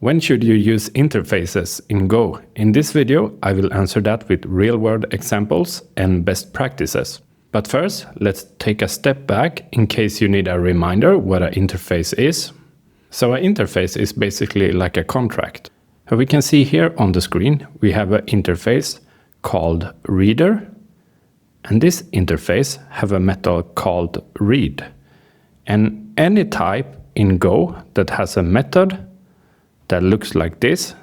When should you use interfaces in Go? In this video, I will answer that with real-world examples and best practices. But first, let's take a step back in case you need a reminder what an interface is. So an interface is basically like a contract. We can see here on the screen, we have an interface called reader. And this interface have a method called read. And any type in Go that has a method that looks like this,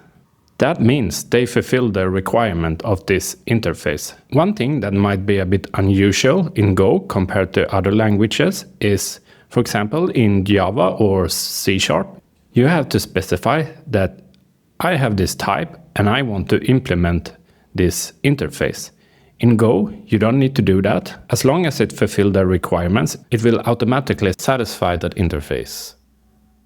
that means they fulfill the requirement of this interface. One thing that might be a bit unusual in Go compared to other languages is, for example, in Java or C#, you have to specify that I have this type and I want to implement this interface. In Go, you don't need to do that. As long as it fulfills the requirements, it will automatically satisfy that interface.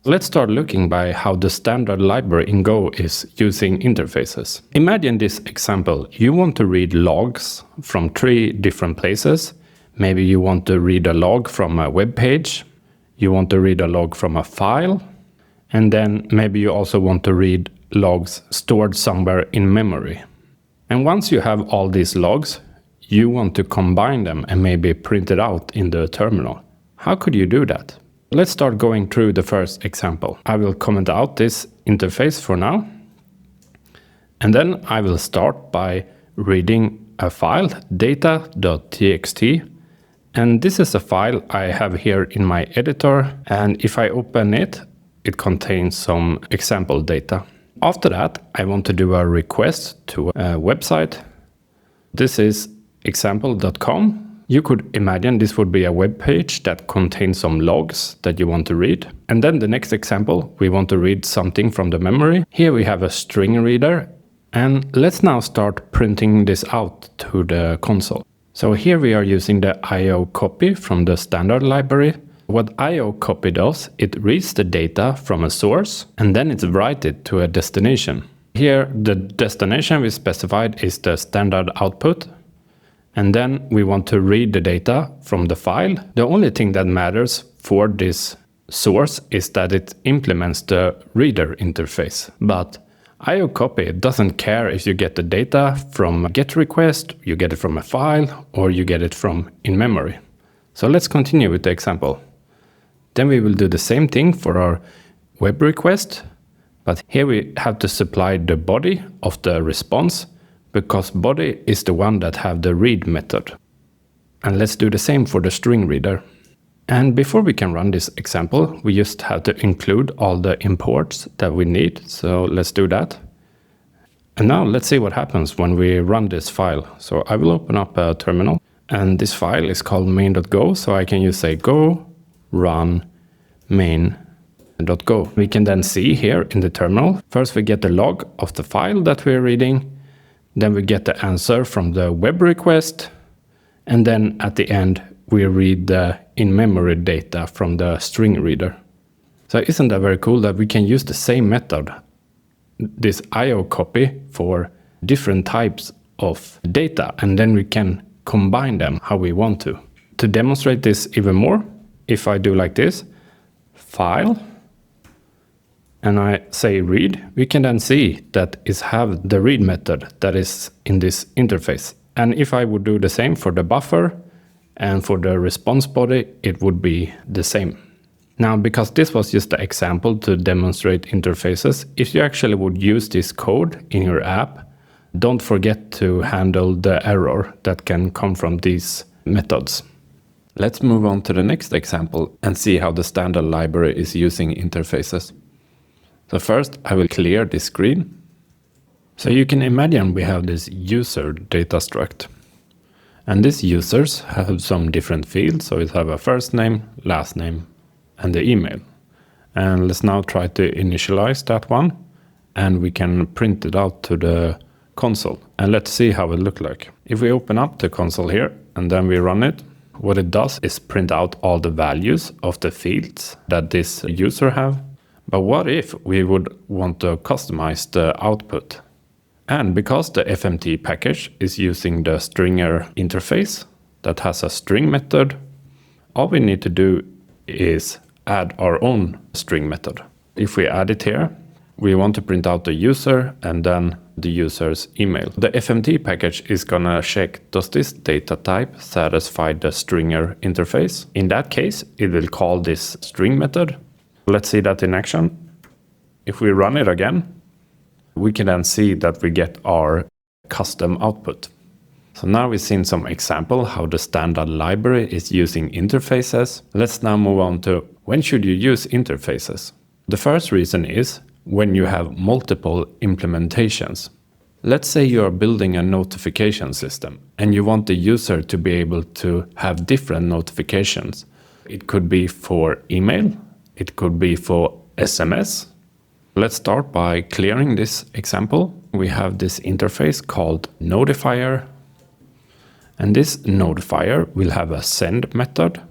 Let's start looking by how the standard library in Go is using interfaces. Imagine this example. You want to read logs from 3 different places. Maybe you want to read a log from a web page. You want to read a log from a file. And then maybe you also want to read logs stored somewhere in memory. And once you have all these logs, you want to combine them and maybe print it out in the terminal. How could you do that? Let's start going through the first example. I will comment out this interface for now. And then I will start by reading a file, data.txt. And this is a file I have here in my editor. And if I open it, it contains some example data. After that, I want to do a request to a website. This is example.com. You could imagine this would be a web page that contains some logs that you want to read. And then the next example, we want to read something from the memory. Here we have a string reader. And let's now start printing this out to the console. So here we are using the IO copy from the standard library. What IO copy does, it reads the data from a source and then it writes it to a destination. Here the destination we specified is the standard output. And then we want to read the data from the file. The only thing that matters for this source is that it implements the reader interface. But IO copy doesn't care if you get the data from a GET request, you get it from a file, or you get it from in memory. So let's continue with the example. Then we will do the same thing for our web request. But here we have to supply the body of the response, because body is the one that have the read method. And let's do the same for the string reader. And before we can run this example, we just have to include all the imports that we need. So let's do that. And now let's see what happens when we run this file. So I will open up a terminal. And this file is called main.go. So I can just say go run main.go. We can then see here in the terminal, first we get the log of the file that we're reading. Then we get the answer from the web request. And then at the end, we read the in-memory data from the string reader. So isn't that very cool that we can use the same method, this IO copy, for different types of data, and then we can combine them how we want to. To demonstrate this even more, if I do like this, file, and I say read, we can then see that it have the read method that is in this interface. And if I would do the same for the buffer and for the response body, it would be the same. Now, because this was just an example to demonstrate interfaces, if you actually would use this code in your app, don't forget to handle the error that can come from these methods. Let's move on to the next example and see how the standard library is using interfaces. So first, I will clear this screen. So you can imagine we have this user data struct. And these users have some different fields. So it have a first name, last name, and the email. And let's now try to initialize that one. And we can print it out to the console. And let's see how it looks like. If we open up the console here and then we run it, what it does is print out all the values of the fields that this user have. But what if we would want to customize the output? And because the FMT package is using the stringer interface that has a string method, all we need to do is add our own string method. If we add it here, We want to print out the user and then the user's email. The FMT package is gonna check, does this data type satisfy the stringer interface? In that case, it will call this string method. Let's see that in action. If we run it again, we can then see that we get our custom output. So now we've seen some example how the standard library is using interfaces. Let's now move on to when should you use interfaces? The first reason is when you have multiple implementations. Let's say you are building a notification system and you want the user to be able to have different notifications. It could be for email, it could be for SMS. Let's start by clearing this example. We have this interface called notifier, and this notifier will have a send method,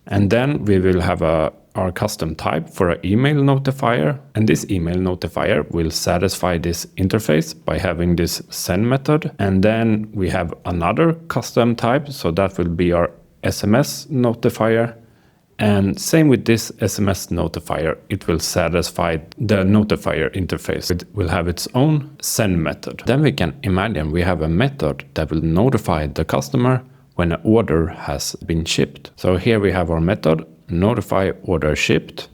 and then we will have our custom type for an email notifier, and this email notifier will satisfy this interface by having this send method. And then we have another custom type, so that will be our SMS notifier. And same with this SMS notifier, it will satisfy the notifier interface. It will have its own send method. Then we can imagine we have a method that will notify the customer when an order has been shipped. So here we have our method, notify order shipped,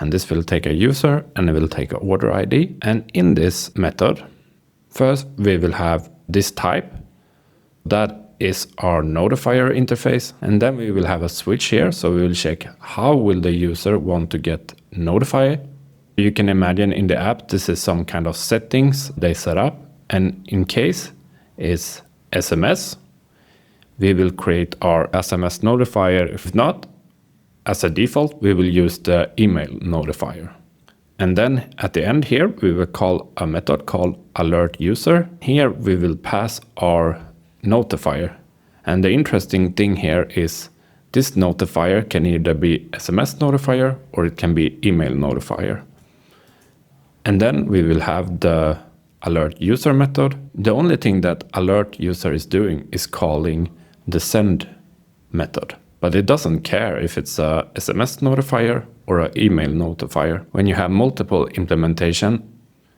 and this will take a user and it will take an order ID. And in this method, first we will have this type that is our notifier interface, and then we will have a switch here, so we will check how will the user want to get notified. You can imagine in the app this is some kind of settings they set up, and in case is SMS, we will create our SMS notifier. If not, as a default we will use the email notifier. And then at the end here we will call a method called alert user. Here we will pass our notifier, and the interesting thing here is this notifier can either be SMS notifier or it can be email notifier. And then we will have the alert user method. The only thing that alert user is doing is calling the send method, but it doesn't care if it's a SMS notifier or an email notifier. When you have multiple implementation,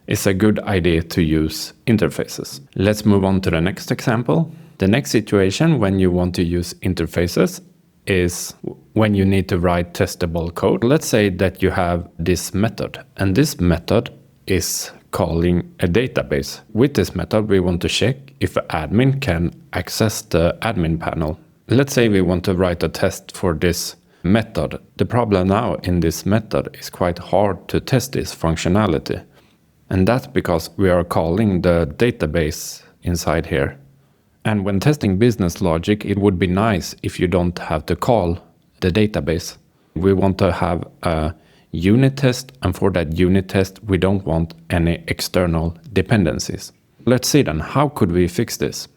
it's a good idea to use interfaces. Let's move on to the next example. The next situation when you want to use interfaces is when you need to write testable code. Let's say that you have this method, and this method is calling a database. With this method, we want to check if an admin can access the admin panel. Let's say we want to write a test for this method. The problem now in this method is quite hard to test this functionality. And that's because we are calling the database inside here. And when testing business logic, it would be nice if you don't have to call the database. We want to have a unit test, and for that unit test, we don't want any external dependencies. Let's see then, how could we fix this?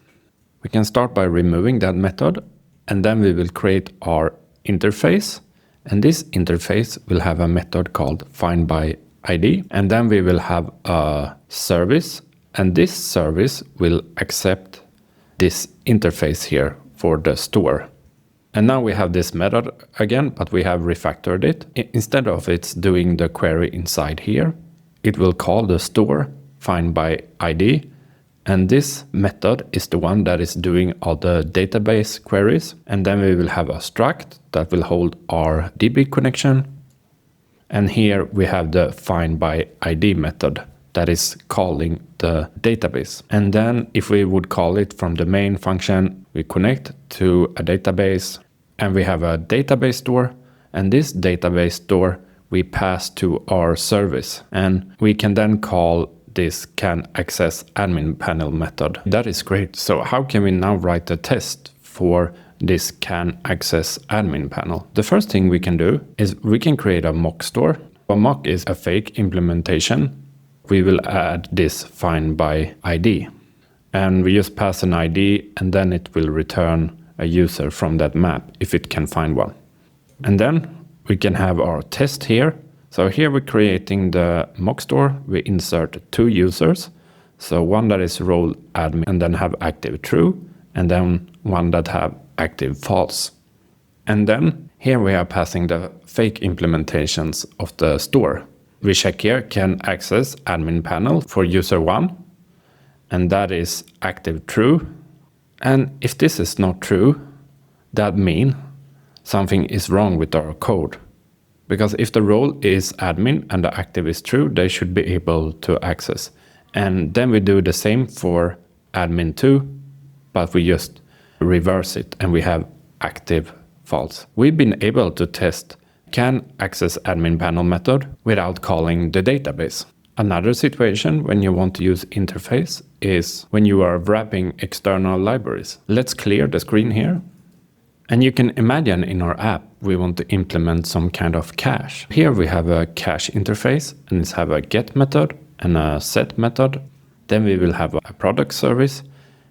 We can start by removing that method, and then we will create our interface. And this interface will have a method called findById, and then we will have a service, and this service will accept this interface here for the store. And now we have this method again, but we have refactored it. Instead of it's doing the query inside here, it will call the store findById, and this method is the one that is doing all the database queries. And then we will have a struct that will hold our DB connection. And here we have the findById method that is calling the database. And then if we would call it from the main function, we connect to a database, and we have a database store, and this database store we pass to our service, and we can then call this can access admin panel method. That is great. So how can we now write a test for this can access admin panel? The first thing we can do is we can create a mock store. A mock is a fake implementation. We will add this findById, and we just pass an ID, and then it will return a user from that map if it can find one. And then we can have our test here. So here we're creating the mock store. We insert two users. So one that is role admin and then have active true, and then one that have active false. And then here we are passing the fake implementations of the store. We check here, can access admin panel for user 1, and that is active true. And if this is not true, that means something is wrong with our code. Because if the role is admin and the active is true, they should be able to access. And then we do the same for admin 2, but we just reverse it and we have active false. We've been able to test can access admin panel method without calling the database. Another situation when you want to use interface is when you are wrapping external libraries. Let's clear the screen here. And you can imagine in our app, we want to implement some kind of cache. Here we have a cache interface and it's have a get method and a set method. Then we will have a product service.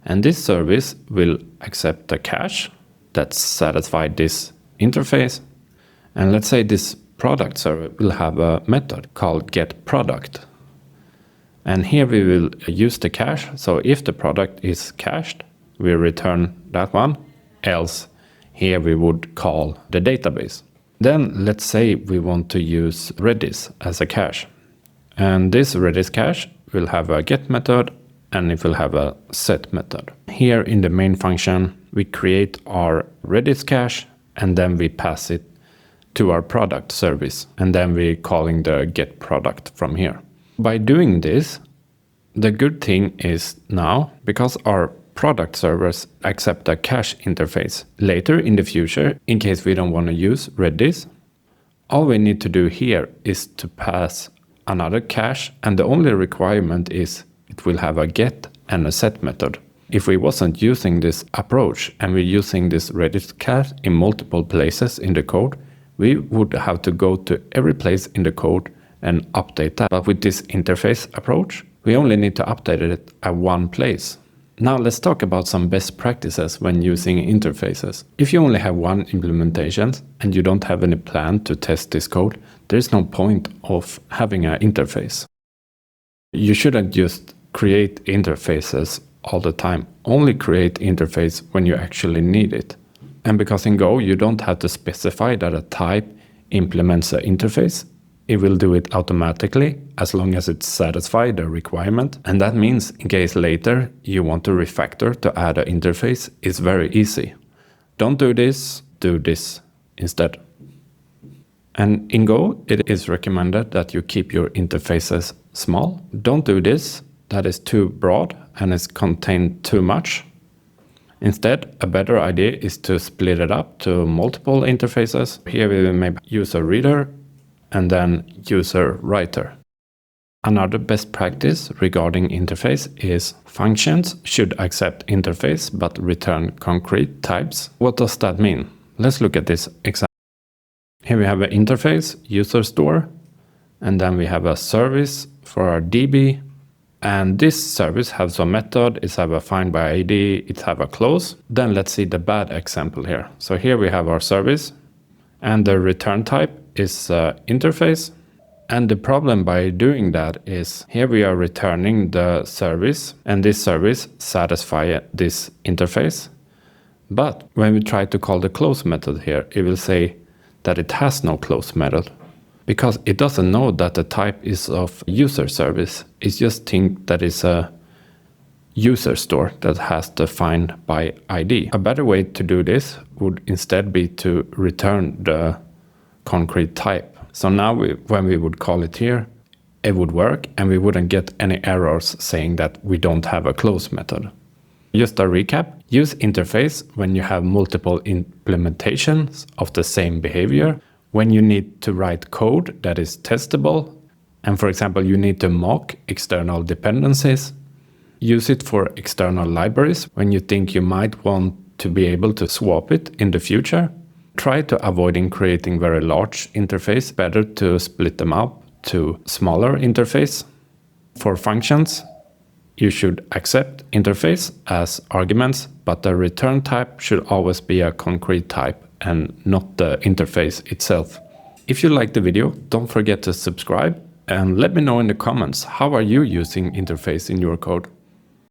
And this service will accept the cache that satisfies this interface. And let's say this product service will have a method called getProduct. And here we will use the cache. So if the product is cached, we return that one. Else, here we would call the database. Then let's say we want to use Redis as a cache. And this Redis cache will have a get method and it will have a set method. Here in the main function, we create our Redis cache and then we pass it to our product service. And then we're calling the get product from here. By doing this, the good thing is now, because our product servers accept a cache interface later in the future, in case we don't want to use Redis, all we need to do here is to pass another cache, and the only requirement is it will have a get and a set method. If we wasn't using this approach and we're using this Redis cache in multiple places in the code, we would have to go to every place in the code and update that. But with this interface approach, we only need to update it at one place. Now let's talk about some best practices when using interfaces. If you only have one implementation and you don't have any plan to test this code, there's no point of having an interface. You shouldn't just create interfaces all the time. Only create interface when you actually need it. And because in Go, you don't have to specify that a type implements an interface. It will do it automatically as long as it satisfies the requirement. And that means in case later you want to refactor to add an interface, it's very easy. Don't do this instead. And in Go, it is recommended that you keep your interfaces small. Don't do this. That is too broad and it's contained too much. Instead, a better idea is to split it up to multiple interfaces. Here we will maybe use a reader and then user writer. Another best practice regarding interface is functions should accept interface but return concrete types. What does that mean? Let's look at this example. Here we have an interface, user store, and then we have a service for our DB. And this service has a method, it has a find by ID, it has a close. Then let's see the bad example here. So here we have our service and the return type is interface. And the problem by doing that is here we are returning the service and this service satisfies this interface. But when we try to call the close method here, it will say that it has no close method because it doesn't know that the type is of user service. It just thinks that it's a user store that has the find by ID. A better way to do this would instead be to return the concrete type. So now when we would call it here, it would work and we wouldn't get any errors saying that we don't have a close method. Just a recap, use interface when you have multiple implementations of the same behavior, when you need to write code that is testable, and for example, you need to mock external dependencies. Use it for external libraries when you think you might want to be able to swap it in the future. Try to avoid creating very large interface, better to split them up to smaller interface. For functions, you should accept interface as arguments, but the return type should always be a concrete type and not the interface itself. If you liked the video, don't forget to subscribe and let me know in the comments, how are you using interface in your code?